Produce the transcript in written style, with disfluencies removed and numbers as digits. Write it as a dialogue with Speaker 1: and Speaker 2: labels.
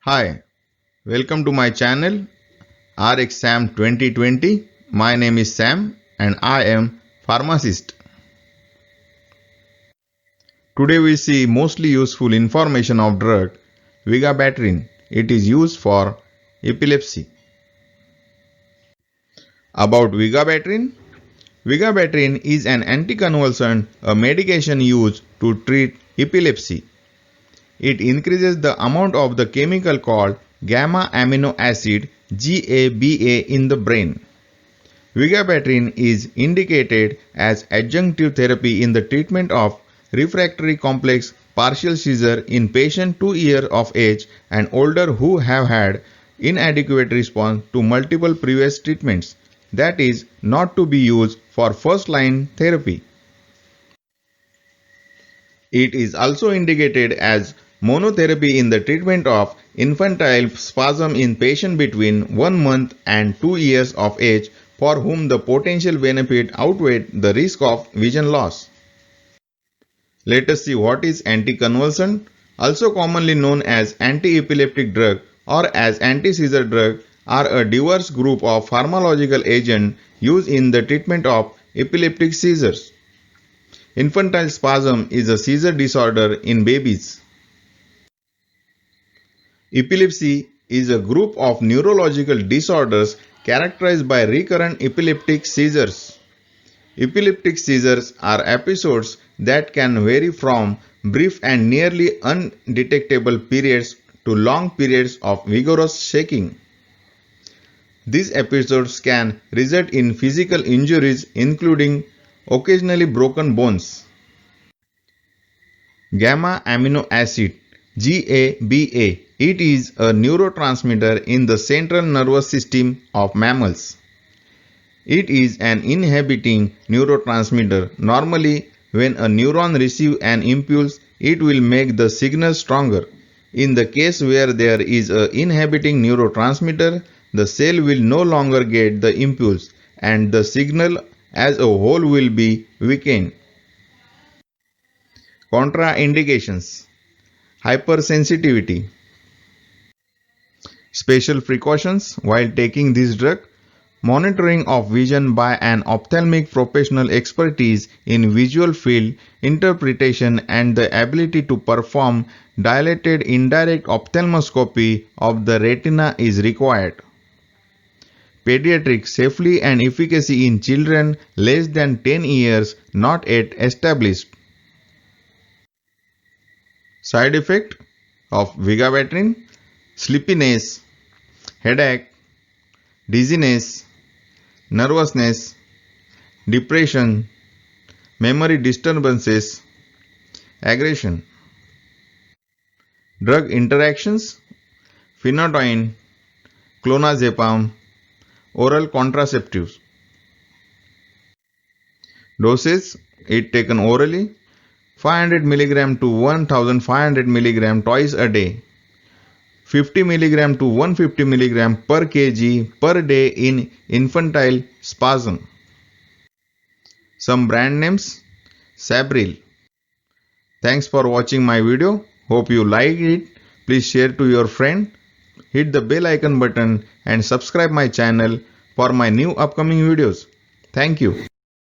Speaker 1: Hi, welcome to my channel RX Sam 2020. My name is Sam and I am pharmacist. Today we see mostly useful information of drug Vigabatrin. It is used for epilepsy. About Vigabatrin. Vigabatrin is an anticonvulsant, a medication used to treat epilepsy. It increases the amount of the chemical called gamma amino acid GABA in the brain. Vigabatrin is indicated as adjunctive therapy in the treatment of refractory complex partial seizure in patients 2 years of age and older who have had inadequate response to multiple previous treatments, that is, not to be used for first-line therapy. It is also indicated as monotherapy in the treatment of infantile spasm in patients between 1 month and 2 years of age for whom the potential benefit outweighs the risk of vision loss. Let us see what is anticonvulsant, also commonly known as anti-epileptic drug or as anti-seizure drug, are a diverse group of pharmacological agents used in the treatment of epileptic seizures. Infantile spasm is a seizure disorder in babies. Epilepsy is a group of neurological disorders characterized by recurrent epileptic seizures. Epileptic seizures are episodes that can vary from brief and nearly undetectable periods to long periods of vigorous shaking. These episodes can result in physical injuries including occasionally broken bones. Gamma amino acid GABA. It is a neurotransmitter in the central nervous system of mammals. It is an inhibiting neurotransmitter. Normally, when a neuron receives an impulse, it will make the signal stronger. In the case where there is an inhibiting neurotransmitter, the cell will no longer get the impulse and the signal as a whole will be weakened. Contraindications: hypersensitivity. Special precautions while taking this drug: monitoring of vision by an ophthalmic professional, expertise in visual field interpretation and the ability to perform dilated indirect ophthalmoscopy of the retina is required. Pediatric safety and efficacy in children less than 10 years not yet established. Side effect of Vigabatrin: sleepiness, headache, dizziness, nervousness, depression, memory disturbances, aggression. Drug interactions: phenytoin, clonazepam, oral contraceptives. Dosage: it taken orally, 500 mg to 1500 mg twice a day, 50 mg to 150 mg per kg per day in infantile spasm. Some brand names: Sabril. Thanks for watching my video. Hope you like it. Please share to your friend. Hit the bell icon button and subscribe my channel for my new upcoming videos. Thank you.